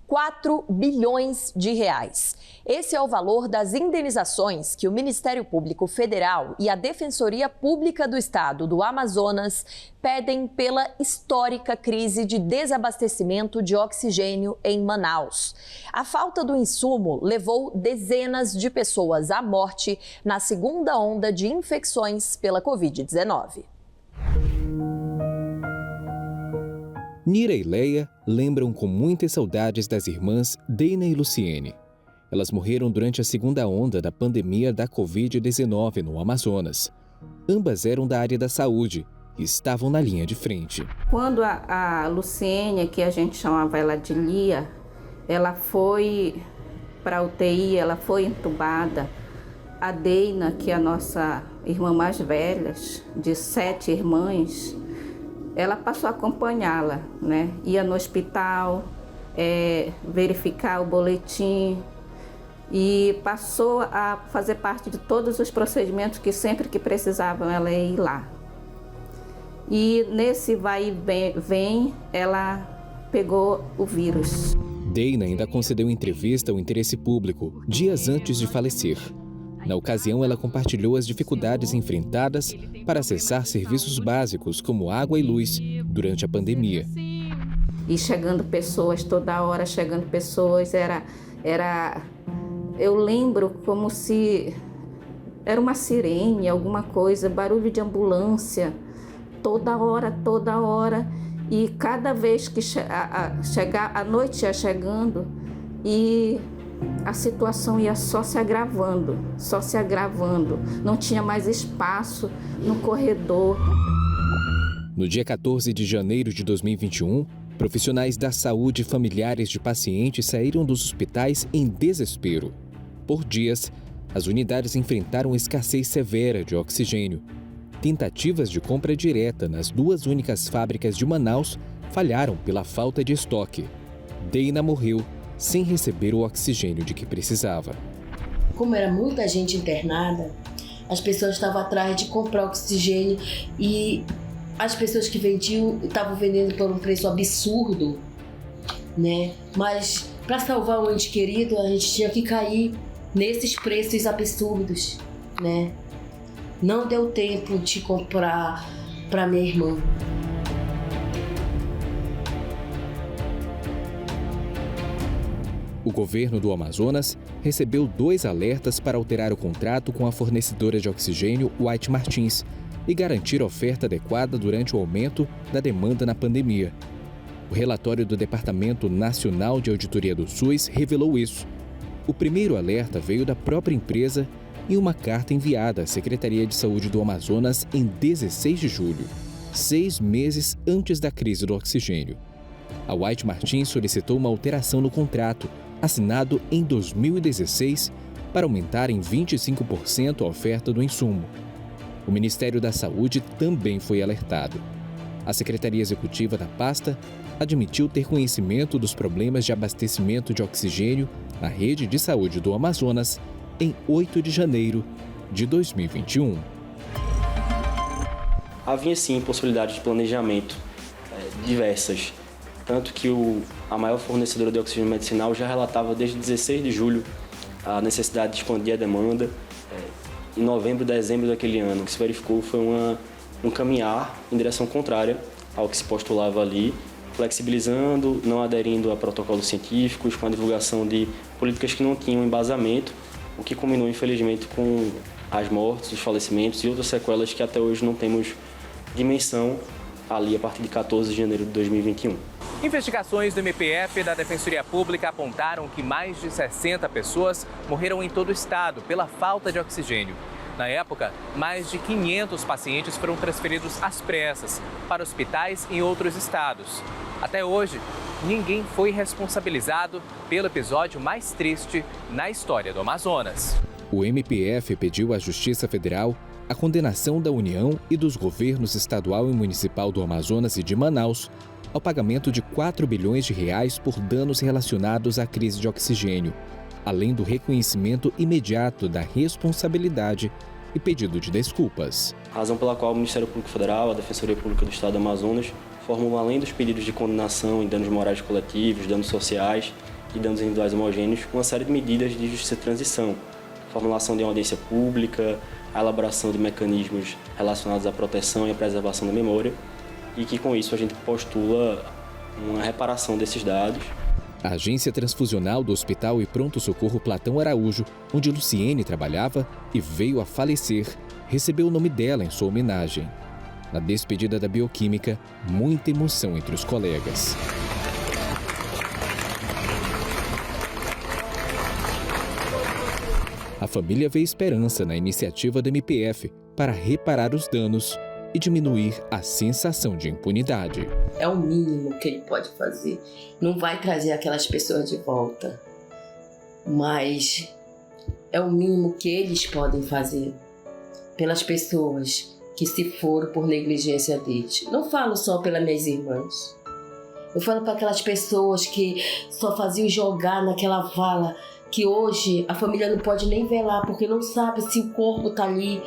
4 bilhões de reais. Esse é o valor das indenizações que o Ministério Público Federal e a Defensoria Pública do Estado do Amazonas pedem pela histórica crise de desabastecimento de oxigênio em Manaus. A falta do insumo levou dezenas de pessoas à morte na segunda onda de infecções pela Covid-19. Nira e Leia lembram com muitas saudades das irmãs Deina e Luciene. Elas morreram durante a segunda onda da pandemia da Covid-19 no Amazonas. Ambas eram da área da saúde e estavam na linha de frente. Quando a Luciene, que a gente chamava ela de Lia, ela foi para a UTI, ela foi entubada. A Deina, que é a nossa irmã mais velha, de 7 irmãs, ela passou a acompanhá-la, né? Ia no hospital, verificar o boletim e passou a fazer parte de todos os procedimentos que sempre que precisavam ela ia ir lá. E nesse vai e vem, ela pegou o vírus. Deina ainda concedeu entrevista ao interesse público dias antes de falecer. Na ocasião, ela compartilhou as dificuldades enfrentadas para acessar serviços básicos como água e luz durante a pandemia. E chegando pessoas, toda hora chegando pessoas, eu lembro como se era uma sirene, alguma coisa, barulho de ambulância, toda hora. E cada vez que a noite ia chegando e a situação ia só se agravando. Não tinha mais espaço no corredor. No dia 14 de janeiro de 2021, profissionais da saúde e familiares de pacientes saíram dos hospitais em desespero. Por dias, as unidades enfrentaram escassez severa de oxigênio. Tentativas de compra direta nas 2 únicas fábricas de Manaus falharam pela falta de estoque. Deina morreu sem receber o oxigênio de que precisava. Como era muita gente internada, as pessoas estavam atrás de comprar oxigênio e as pessoas que vendiam estavam vendendo por um preço absurdo, né? Mas para salvar o ente querido, a gente tinha que cair nesses preços absurdos, né? Não deu tempo de comprar para minha irmã. O governo do Amazonas recebeu 2 alertas para alterar o contrato com a fornecedora de oxigênio White Martins e garantir oferta adequada durante o aumento da demanda na pandemia. O relatório do Departamento Nacional de Auditoria do SUS revelou isso. O primeiro alerta veio da própria empresa em uma carta enviada à Secretaria de Saúde do Amazonas em 16 de julho, 6 meses antes da crise do oxigênio. A White Martins solicitou uma alteração no contrato, assinado em 2016, para aumentar em 25% a oferta do insumo. O Ministério da Saúde também foi alertado. A Secretaria Executiva da pasta admitiu ter conhecimento dos problemas de abastecimento de oxigênio na rede de saúde do Amazonas em 8 de janeiro de 2021. Havia sim possibilidades de planejamento diversas, tanto que a maior fornecedora de oxigênio medicinal já relatava desde 16 de julho a necessidade de expandir a demanda. Em novembro, dezembro daquele ano, o que se verificou foi um caminhar em direção contrária ao que se postulava ali, flexibilizando, não aderindo a protocolos científicos, com a divulgação de políticas que não tinham embasamento, o que culminou, infelizmente, com as mortes, os falecimentos e outras sequelas que até hoje não temos dimensão ali a partir de 14 de janeiro de 2021. Investigações do MPF e da Defensoria Pública apontaram que mais de 60 pessoas morreram em todo o estado pela falta de oxigênio. Na época, mais de 500 pacientes foram transferidos às pressas para hospitais em outros estados. Até hoje, ninguém foi responsabilizado pelo episódio mais triste na história do Amazonas. O MPF pediu à Justiça Federal a condenação da União e dos governos estadual e municipal do Amazonas e de Manaus ao pagamento de 4 bilhões de reais por danos relacionados à crise de oxigênio, além do reconhecimento imediato da responsabilidade e pedido de desculpas. Razão pela qual o Ministério Público Federal, a Defensoria Pública do Estado do Amazonas, formulam, além dos pedidos de condenação em danos morais coletivos, danos sociais, e danos individuais homogêneos, com uma série de medidas de justiça de transição, formulação de uma audiência pública, a elaboração de mecanismos relacionados à proteção e à preservação da memória, e que com isso a gente postula uma reparação desses dados. A agência transfusional do Hospital e Pronto-Socorro Platão Araújo, onde Luciene trabalhava e veio a falecer, recebeu o nome dela em sua homenagem. Na despedida da bioquímica, muita emoção entre os colegas. A família vê esperança na iniciativa do MPF para reparar os danos e diminuir a sensação de impunidade. É o mínimo que ele pode fazer. Não vai trazer aquelas pessoas de volta, mas é o mínimo que eles podem fazer pelas pessoas que se foram por negligência deles. Não falo só pelas minhas irmãs. Eu falo para aquelas pessoas que só faziam jogar naquela vala, que hoje a família não pode nem velar porque não sabe se o corpo está ali.